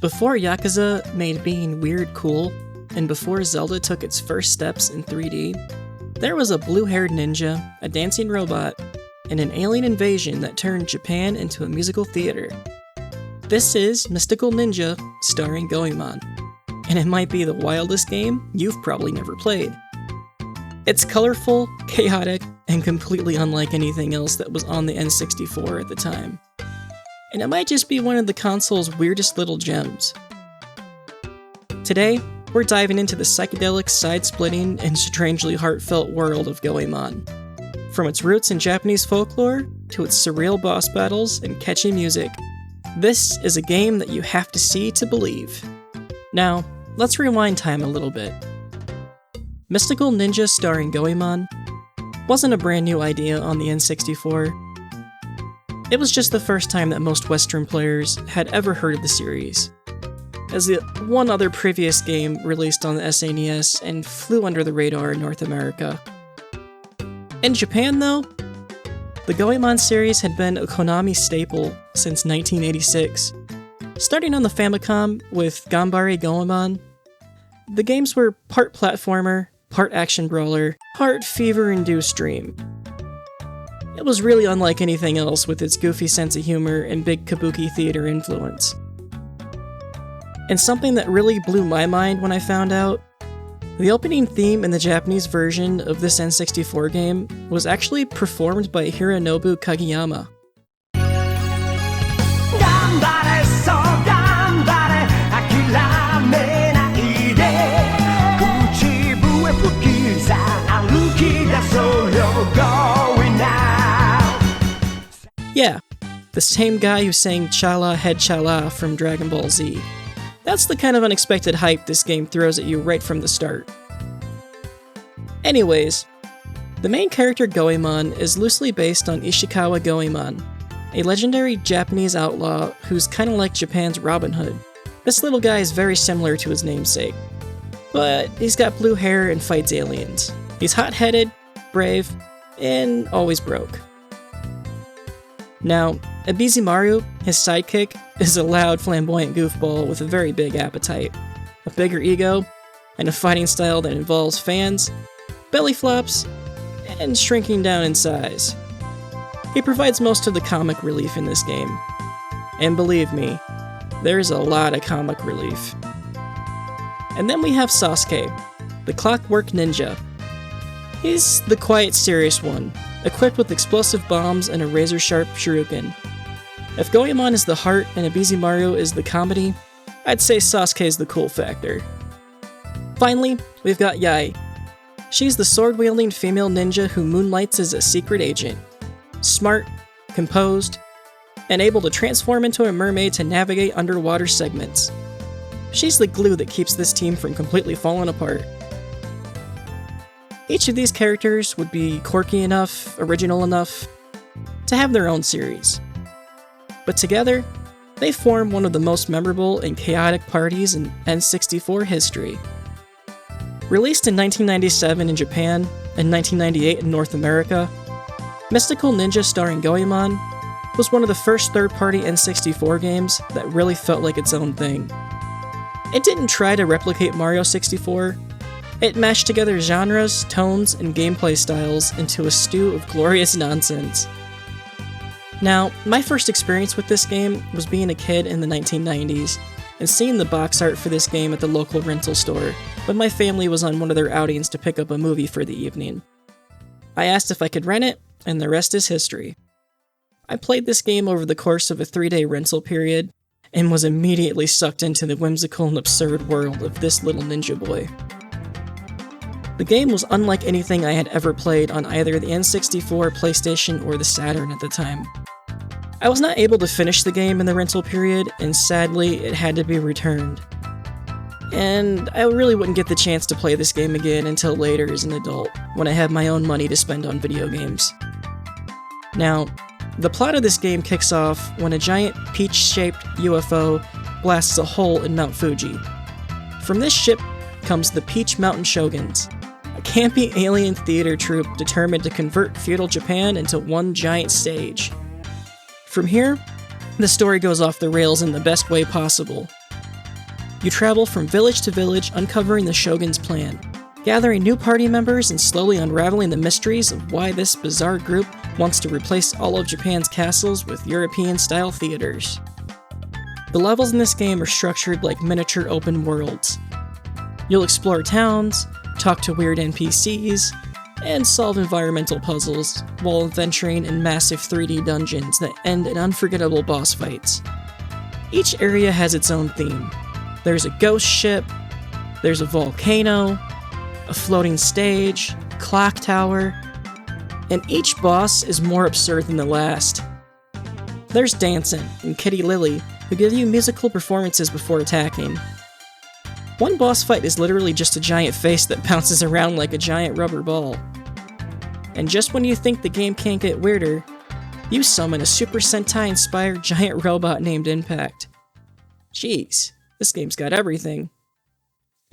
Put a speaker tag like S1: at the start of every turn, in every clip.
S1: Before Yakuza made being weird cool, and before Zelda took its first steps in 3D, there was a blue-haired ninja, a dancing robot, and an alien invasion that turned Japan into a musical theater. This is Mystical Ninja Starring Goemon, and it might be the wildest game you've probably never played. It's colorful, chaotic, and completely unlike anything else that was on the N64 at the time. And it might just be one of the console's weirdest little gems. Today, we're diving into the psychedelic, side-splitting, and strangely heartfelt world of Goemon. From its roots in Japanese folklore, to its surreal boss battles and catchy music, this is a game that you have to see to believe. Now, let's rewind time a little bit. Mystical Ninja Starring Goemon wasn't a brand new idea on the N64. It was just the first time that most Western players had ever heard of the series, as the one other previous game released on the SNES and flew under the radar in North America. In Japan, though, the Goemon series had been a Konami staple since 1986. Starting on the Famicom with Ganbare Goemon, the games were part platformer, part action brawler, part fever-induced dream. It was really unlike anything else with its goofy sense of humor and big kabuki theater influence. And something that really blew my mind when I found out, the opening theme in the Japanese version of this N64 game was actually performed by Hironobu Kageyama. Yeah, the same guy who sang Chala Head Chala from Dragon Ball Z. That's the kind of unexpected hype this game throws at you right from the start. Anyways, the main character Goemon is loosely based on Ishikawa Goemon, a legendary Japanese outlaw who's kinda like Japan's Robin Hood. This little guy is very similar to his namesake, but he's got blue hair and fights aliens. He's hot-headed, brave, and always broke. Now, Ibizumaru, his sidekick, is a loud, flamboyant goofball with a very big appetite, a bigger ego, and a fighting style that involves fans, belly flops, and shrinking down in size. He provides most of the comic relief in this game. And believe me, there's a lot of comic relief. And then we have Sasuke, the clockwork ninja. He's the quiet, serious one, equipped with explosive bombs and a razor-sharp shuriken. If Goemon is the heart and Ibizumaru is the comedy, I'd say Sasuke is the cool factor. Finally, we've got Yae. She's the sword-wielding female ninja who moonlights as a secret agent. Smart, composed, and able to transform into a mermaid to navigate underwater segments. She's the glue that keeps this team from completely falling apart. Each of these characters would be quirky enough, original enough, to have their own series. But together, they form one of the most memorable and chaotic parties in N64 history. Released in 1997 in Japan and 1998 in North America, Mystical Ninja Starring Goemon was one of the first third-party N64 games that really felt like its own thing. It didn't try to replicate Mario 64, it mashed together genres, tones, and gameplay styles into a stew of glorious nonsense. Now, my first experience with this game was being a kid in the 1990s, and seeing the box art for this game at the local rental store when my family was on one of their outings to pick up a movie for the evening. I asked if I could rent it, and the rest is history. I played this game over the course of a 3-day rental period, and was immediately sucked into the whimsical and absurd world of this little ninja boy. The game was unlike anything I had ever played on either the N64, PlayStation, or the Saturn at the time. I was not able to finish the game in the rental period, and sadly, it had to be returned. And I really wouldn't get the chance to play this game again until later as an adult, when I had my own money to spend on video games. Now, the plot of this game kicks off when a giant peach-shaped UFO blasts a hole in Mount Fuji. From this ship comes the Peach Mountain Shoguns, a campy alien theater troupe determined to convert feudal Japan into one giant stage. From here, the story goes off the rails in the best way possible, You travel from village to village, uncovering the Shogun's plan, gathering new party members and slowly unraveling the mysteries of why this bizarre group wants to replace all of Japan's castles with European-style theaters. The levels in this game are structured like miniature open worlds. You'll explore towns, talk to weird NPCs, and solve environmental puzzles, while adventuring in massive 3D dungeons that end in unforgettable boss fights. Each area has its own theme. There's a ghost ship, there's a volcano, a floating stage, clock tower, and each boss is more absurd than the last. There's Dancin' and Kitty Lily, who give you musical performances before attacking. One boss fight is literally just a giant face that bounces around like a giant rubber ball. And just when you think the game can't get weirder, you summon a Super Sentai-inspired giant robot named Impact. Jeez, this game's got everything.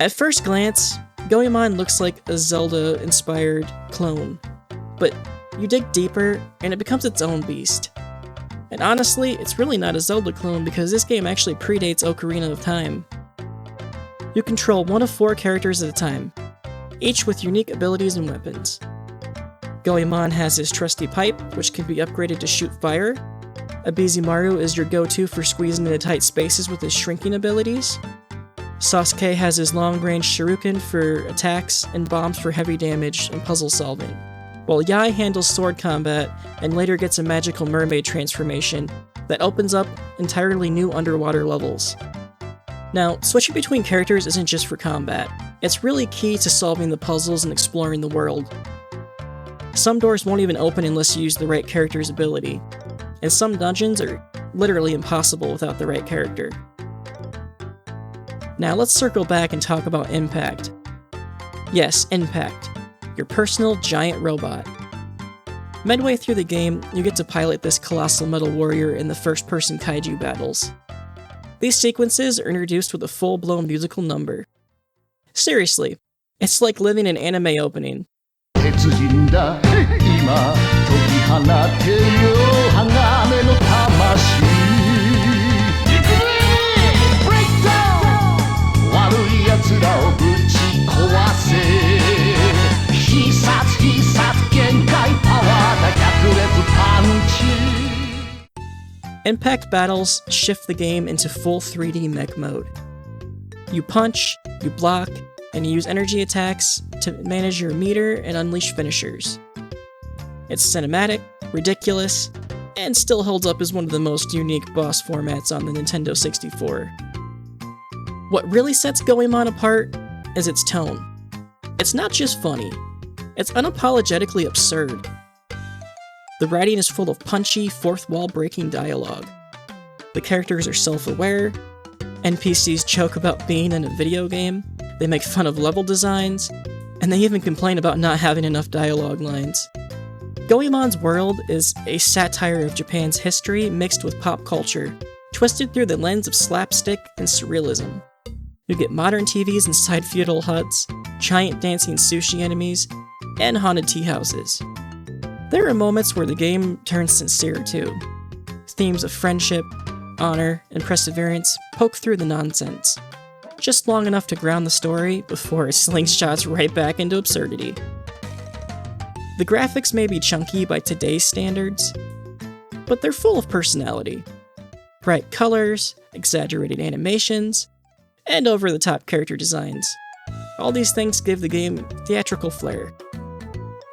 S1: At first glance, Goemon looks like a Zelda-inspired clone, but you dig deeper and it becomes its own beast. And honestly, it's really not a Zelda clone because this game actually predates Ocarina of Time. You control one of 4 characters at a time, each with unique abilities and weapons. Goemon has his trusty pipe, which can be upgraded to shoot fire. Abizimaru is your go-to for squeezing into tight spaces with his shrinking abilities. Sasuke has his long-range shuriken for attacks and bombs for heavy damage and puzzle solving, while Yae handles sword combat and later gets a magical mermaid transformation that opens up entirely new underwater levels. Now, switching between characters isn't just for combat, it's really key to solving the puzzles and exploring the world. Some doors won't even open unless you use the right character's ability, and some dungeons are literally impossible without the right character. Now let's circle back and talk about Impact. Yes, Impact, your personal giant robot. Midway through the game, you get to pilot this colossal metal warrior in the first-person kaiju battles. These sequences are introduced with a full-blown musical number. Seriously, it's like living an anime opening. Impact battles shift the game into full 3D mech mode. You punch, you block, and you use energy attacks to manage your meter and unleash finishers. It's cinematic, ridiculous, and still holds up as one of the most unique boss formats on the Nintendo 64. What really sets Goemon apart is its tone. It's not just funny, it's unapologetically absurd. The writing is full of punchy, fourth-wall-breaking dialogue. The characters are self-aware, NPCs joke about being in a video game, they make fun of level designs, and they even complain about not having enough dialogue lines. Goemon's world is a satire of Japan's history mixed with pop culture, twisted through the lens of slapstick and surrealism. You get modern TVs inside feudal huts, giant dancing sushi enemies, and haunted tea houses. There are moments where the game turns sincere too. Themes of friendship, honor, and perseverance poke through the nonsense, just long enough to ground the story before it slingshots right back into absurdity. The graphics may be chunky by today's standards, but they're full of personality. Bright colors, exaggerated animations, and over-the-top character designs. All these things give the game theatrical flair.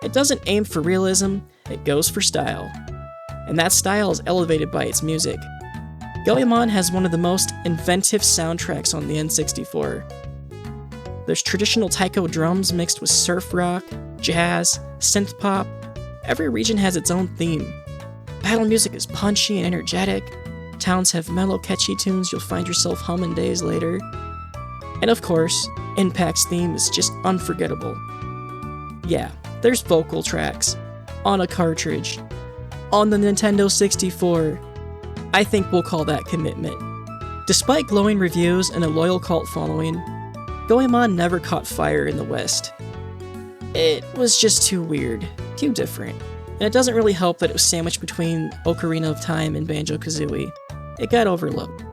S1: It doesn't aim for realism, it goes for style. And that style is elevated by its music. Goemon has one of the most inventive soundtracks on the N64. There's traditional taiko drums mixed with surf rock, jazz, synth pop. Every region has its own theme. Battle music is punchy and energetic. Towns have mellow, catchy tunes you'll find yourself humming days later. And of course, Impact's theme is just unforgettable. Yeah, there's vocal tracks, on a cartridge, on the Nintendo 64. I think we'll call that commitment. Despite glowing reviews and a loyal cult following, Goemon never caught fire in the West. It was just too weird, too different, and it doesn't really help that it was sandwiched between Ocarina of Time and Banjo-Kazooie. It got overlooked.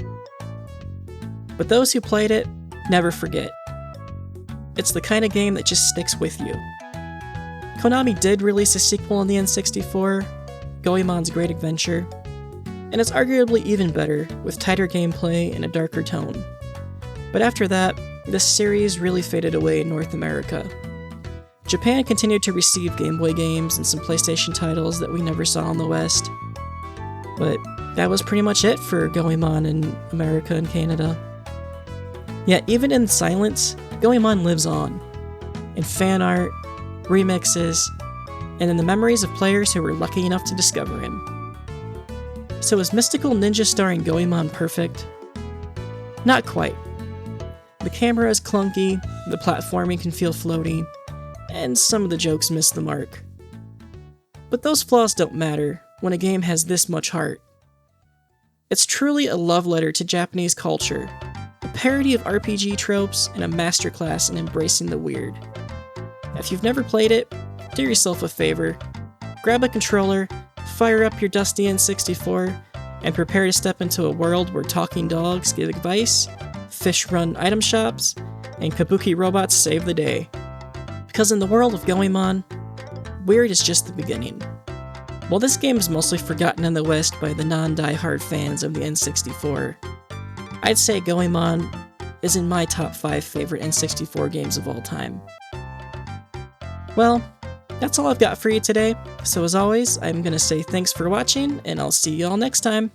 S1: but those who played it never forget. It's the kind of game that just sticks with you. Konami did release a sequel on the N64, Goemon's Great Adventure, and it's arguably even better with tighter gameplay and a darker tone. But after that, this series really faded away in North America. Japan continued to receive Game Boy games and some PlayStation titles that we never saw in the West. But that was pretty much it for Goemon in America and Canada. Yet even in silence, Goemon lives on. In fan art, remixes, and in the memories of players who were lucky enough to discover him. So is Mystical Ninja Starring Goemon perfect? Not quite. The camera is clunky, the platforming can feel floaty, and some of the jokes miss the mark. But those flaws don't matter when a game has this much heart. It's truly a love letter to Japanese culture, a parody of RPG tropes, and a masterclass in embracing the weird. If you've never played it, do yourself a favor. Grab a controller, fire up your dusty N64, and prepare to step into a world where talking dogs give advice, fish run item shops, and kabuki robots save the day. Because in the world of Goemon, weird is just the beginning. While this game is mostly forgotten in the West by the non-die-hard fans of the N64, I'd say Goemon is in my top 5 favorite N64 games of all time. Well, that's all I've got for you today, so as always, I'm gonna say thanks for watching, and I'll see you all next time.